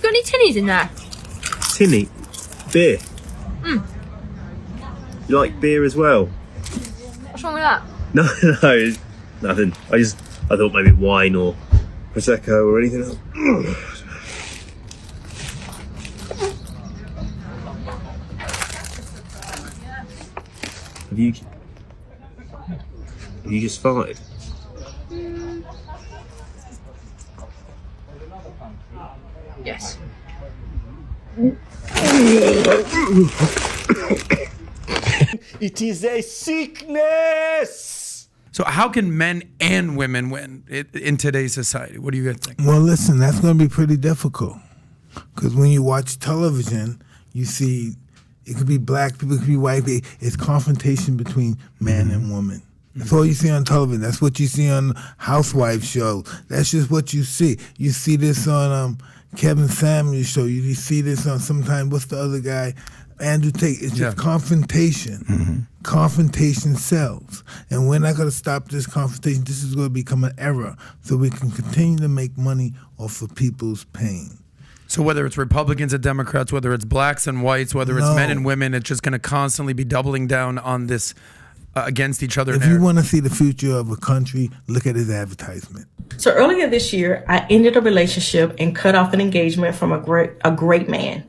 got any tinnies in there? Tinny? Beer? You like beer as well? What's wrong with that? No, it's nothing. I thought maybe wine or Prosecco or anything else. Have you just farted? Yes. It is a sickness. So how can men and women win in today's society? What do you guys think? Well, listen, that's going to be pretty difficult. Because when you watch television, you see it could be black people, it could be white people. It's confrontation between man and woman. That's all you see on television. That's what you see on housewife shows. That's just what you see. You see this on Kevin Samuels show. You see this on sometimes, what's the other guy? Andrew Tate. It's just confrontation. Confrontation sells. And we're not going to stop this confrontation. This is going to become an era so we can continue to make money off of people's pain. So whether it's Republicans and Democrats, whether it's blacks and whites, whether it's men and women, it's just going to constantly be doubling down on this against each other. If you want to see the future of a country, look at his advertisement. So earlier this year, I ended a relationship and cut off an engagement from a great man.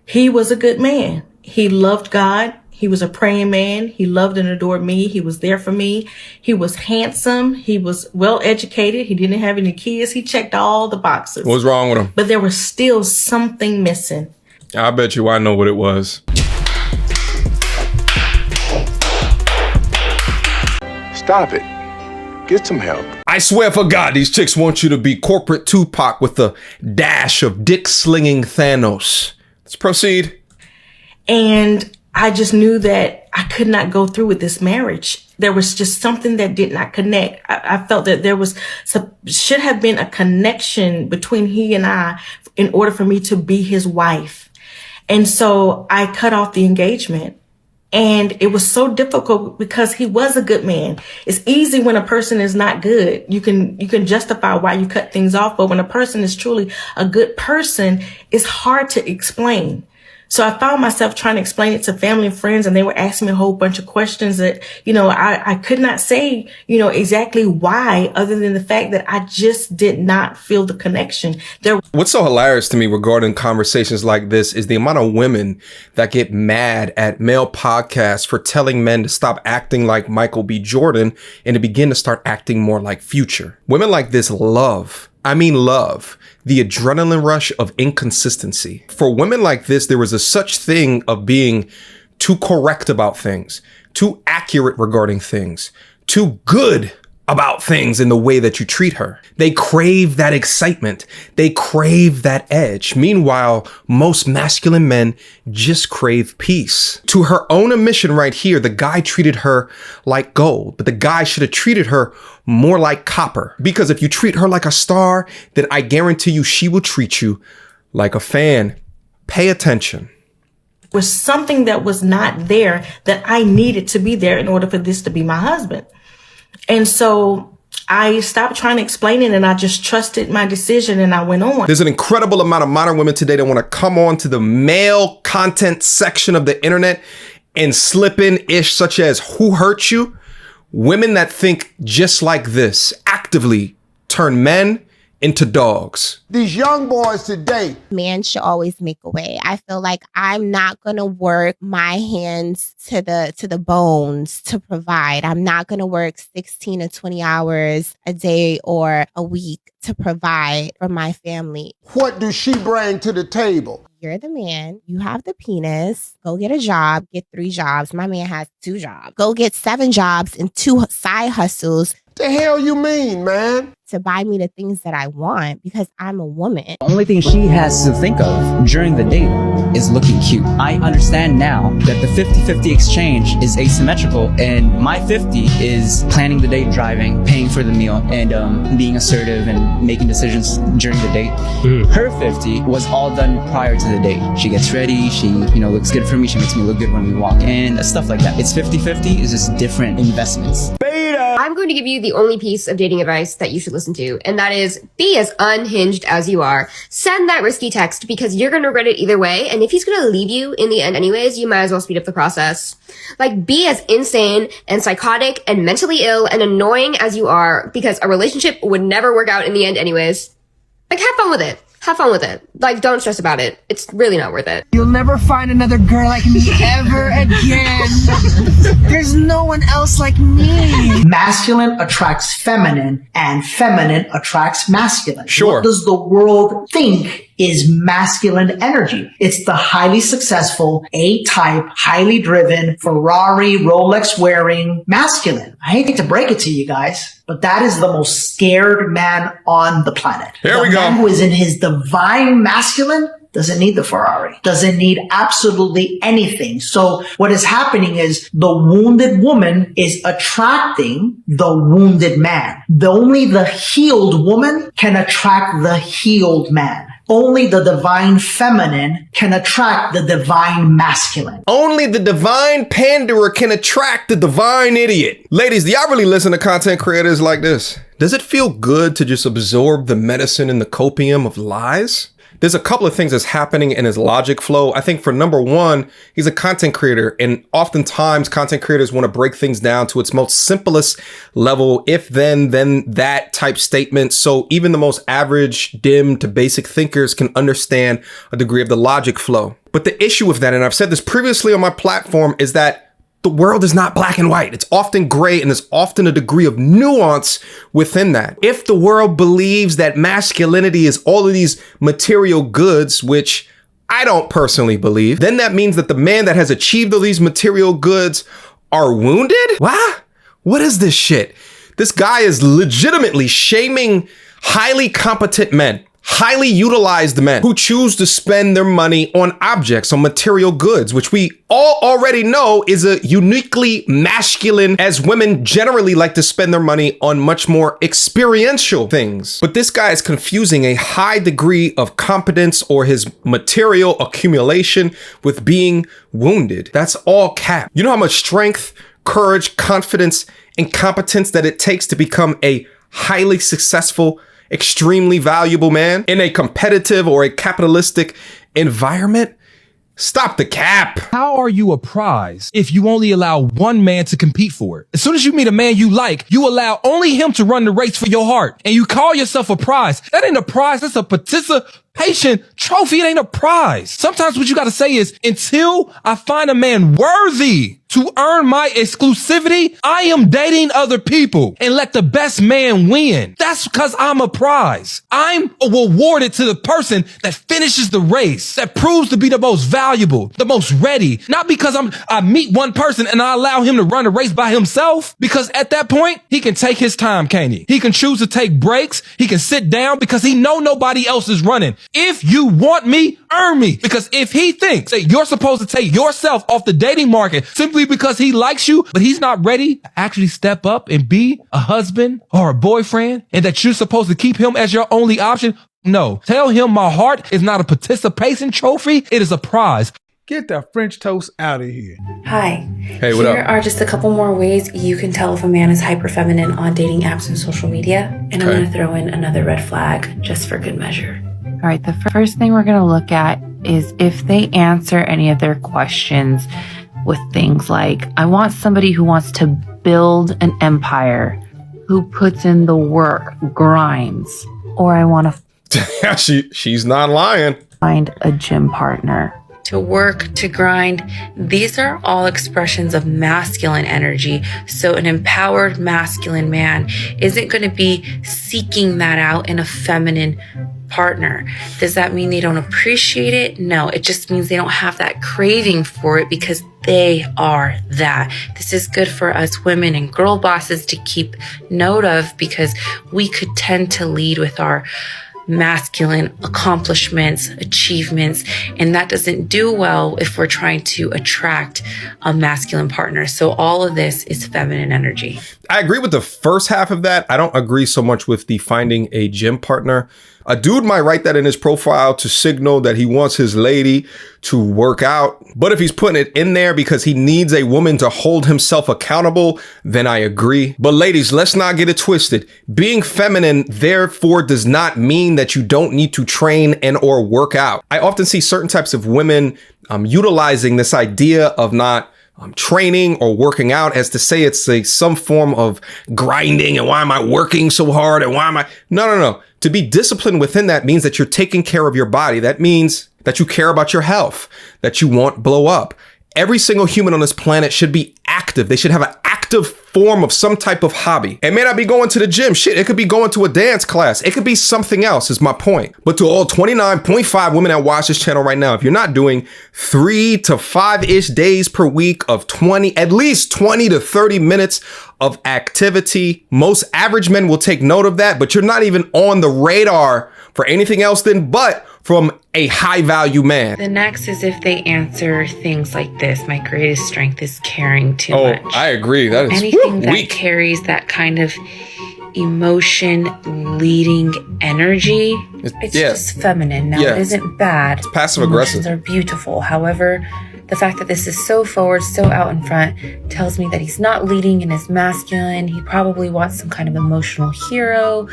He was a good man. He loved God. He was a praying man. He loved and adored me. He was there for me. He was handsome. He was well educated. He didn't have any kids. He checked all the boxes. What's wrong with him? But there was still something missing. I bet you I know what it was. Stop it. Get some help. I swear for God, these chicks want you to be corporate Tupac with a dash of dick-slinging Thanos. Let's proceed. And I just knew that I could not go through with this marriage. There was just something that did not connect. I felt that there should have been a connection between he and I in order for me to be his wife. And so I cut off the engagement. And it was so difficult because he was a good man. It's easy when a person is not good. You can justify why you cut things off. But when a person is truly a good person, it's hard to explain. So I found myself trying to explain it to family and friends, and they were asking me a whole bunch of questions that, I could not say, exactly why, other than the fact that I just did not feel the connection. What's so hilarious to me regarding conversations like this is the amount of women that get mad at male podcasts for telling men to stop acting like Michael B. Jordan and to begin to start acting more like Future. Women like this love the adrenaline rush of inconsistency. For women like this, there was a such thing of being too correct about things, too accurate regarding things, too good about things in the way that you treat her. They crave that excitement. They crave that edge. Meanwhile, most masculine men just crave peace. To her own admission right here, the guy treated her like gold, but the guy should have treated her more like copper. Because if you treat her like a star, then I guarantee you she will treat you like a fan. Pay attention. Was something that was not there that I needed to be there in order for this to be my husband. And so I stopped trying to explain it, and I just trusted my decision, and I went on. There's an incredible amount of modern women today that want to come on to the male content section of the internet and slip in ish such as who hurt you? Women that think just like this actively turn men into dogs. These young boys today. Man should always make a way. I feel like I'm not going to work my hands to the bones to provide. I'm not going to work 16 to 20 hours a day or a week to provide for my family. What does she bring to the table? You're the man. You have the penis. Go get a job. Get 3 jobs. My man has 2 jobs. Go get 7 jobs and 2 side hustles. The hell you mean, man? To buy me the things that I want because I'm a woman. The only thing she has to think of during the date is looking cute. I understand now that the 50-50 exchange is asymmetrical, and my 50 is planning the date, driving, paying for the meal, and being assertive and making decisions during the date. Her 50 was all done prior to the date. She gets ready, she looks good for me, she makes me look good when we walk in, stuff like that. It's 50-50, it's just different investments. Beta! I'm going to give you the only piece of dating advice that you should listen to, and that is be as unhinged as you are. Send that risky text because you're going to regret it either way, and if he's going to leave you in the end anyways, you might as well speed up the process. Like, be as insane and psychotic and mentally ill and annoying as you are because a relationship would never work out in the end anyways. Like, have fun with it. Have fun with it. Like, don't stress about it. It's really not worth it. You'll never find another girl like me ever again. There's no one else like me. Masculine attracts feminine, and feminine attracts masculine. Sure. What does the world think is masculine energy? It's the highly successful, A-type, highly driven, Ferrari, Rolex wearing masculine. I hate to break it to you guys, but that is the most scared man on the planet. Here we The go. man who is in his divine masculine doesn't need the Ferrari, doesn't need absolutely anything. So what is happening is the wounded woman is attracting the wounded man. Only the healed woman can attract the healed man. Only the divine feminine can attract the divine masculine. Only the divine panderer can attract the divine idiot. Ladies, do y'all really listen to content creators like this? Does it feel good to just absorb the medicine and the copium of lies? There's a couple of things that's happening in his logic flow. I think for number one, he's a content creator, and oftentimes content creators want to break things down to its most simplest level, if then that type statement. So even the most average, dim to basic thinkers can understand a degree of the logic flow. But the issue with that, and I've said this previously on my platform, is that the world is not black and white. It's often gray, and there's often a degree of nuance within that. If the world believes that masculinity is all of these material goods, which I don't personally believe, then that means that the man that has achieved all these material goods are wounded? What? What is this shit? This guy is legitimately shaming highly competent men, highly utilized men who choose to spend their money on objects, on material goods, which we all already know is a uniquely masculine, as women generally like to spend their money on much more experiential things. But this guy is confusing a high degree of competence or his material accumulation with being wounded. That's all cap. You know how much strength, courage, confidence, and competence that it takes to become a highly successful, extremely valuable man in a competitive or a capitalistic environment? Stop the cap. How are you a prize if you only allow one man to compete for it? As soon as you meet a man you like, you allow only him to run the race for your heart, and you call yourself a prize. That ain't a prize. That's a participation trophy. It ain't a prize. Sometimes what you got to say is, until I find a man worthy to earn my exclusivity, I am dating other people and let the best man win. That's because I'm a prize. I'm rewarded to the person that finishes the race, that proves to be the most valuable, the most ready. Not because I meet one person and I allow him to run a race by himself, because at that point, he can take his time, can't he? He can choose to take breaks. He can sit down because he know nobody else is running. If you want me, earn me. Because if he thinks that you're supposed to take yourself off the dating market simply because he likes you, but he's not ready to actually step up and be a husband or a boyfriend, and that you're supposed to keep him as your only option, no. Tell him my heart is not a participation trophy. It is a prize. Get that French toast out of here. Hi. Hey, what Here up? are just a couple more ways you can tell if a man is hyper feminine on dating apps and social media. And I'm Okay. going to throw in another red flag just for good measure. All right, the first thing we're going to look at is if they answer any of their questions with things like, I want somebody who wants to build an empire, who puts in the work, grinds, or I want to She's not lying. find a gym partner. To work, to grind, these are all expressions of masculine energy. So an empowered masculine man isn't going to be seeking that out in a feminine partner. Does that mean they don't appreciate it? No, it just means they don't have that craving for it because they are that. This is good for us women and girl bosses to keep note of, because we could tend to lead with our masculine accomplishments, achievements, and that doesn't do well if we're trying to attract a masculine partner. So all of this is feminine energy. I agree with the first half of that. I don't agree so much with the finding a gym partner. A dude might write that in his profile to signal that he wants his lady to work out. But if he's putting it in there because he needs a woman to hold himself accountable, then I agree. But ladies, let's not get it twisted. Being feminine, therefore, does not mean that you don't need to train and or work out. I often see certain types of women utilizing this idea of not training or working out as to say it's some form of grinding and why am I working so hard and why am I... No. To be disciplined within that means that you're taking care of your body. That means that you care about your health, that you won't blow up. Every single human on this planet should be active. They should have an active form of some type of hobby. It may not be going to the gym. Shit, it could be going to a dance class. It could be something else is my point. But to all 29.5 women that watch this channel right now, if you're not doing 3 to 5-ish days per week of at least 20 to 30 minutes of activity, most average men will take note of that, but you're not even on the radar for anything else but from a high value man. The next is if they answer things like this: my greatest strength is caring too much. Oh, I agree. That is anything that weak. Carries that kind of emotion leading energy. It's just feminine. Now it isn't bad. It's passive aggressive. Emotions are beautiful. However, the fact that this is so forward, so out in front, tells me that he's not leading and is masculine. He probably wants some kind of emotional hero,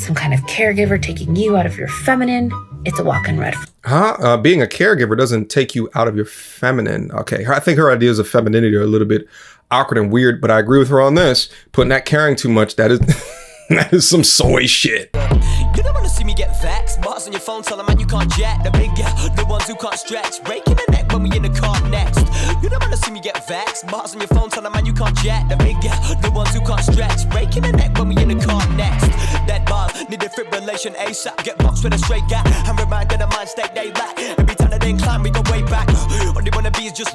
some kind of caregiver taking you out of your feminine. It's a walking red flag. Being a caregiver doesn't take you out of your feminine. Okay, I think her ideas of femininity are a little bit awkward and weird, but I agree with her on this. Putting that caring too much, that is some soy shit. You don't wanna see me get vexed. Bars on your phone, tell a man you can't jet. The big girl, the ones who can't stretch. Breaking the neck when we in the car next. You don't wanna see me get vexed. Bars on your phone, tell a man you can't jet. The big girl, the ones who can't stretch. Breaking the neck when we in the car next. That bar, need a fibrillation ASAP. Get boxed with a straight gap. I'm reminded of mind state they lack. Every time that they climb, we go way back. All they wanna be is just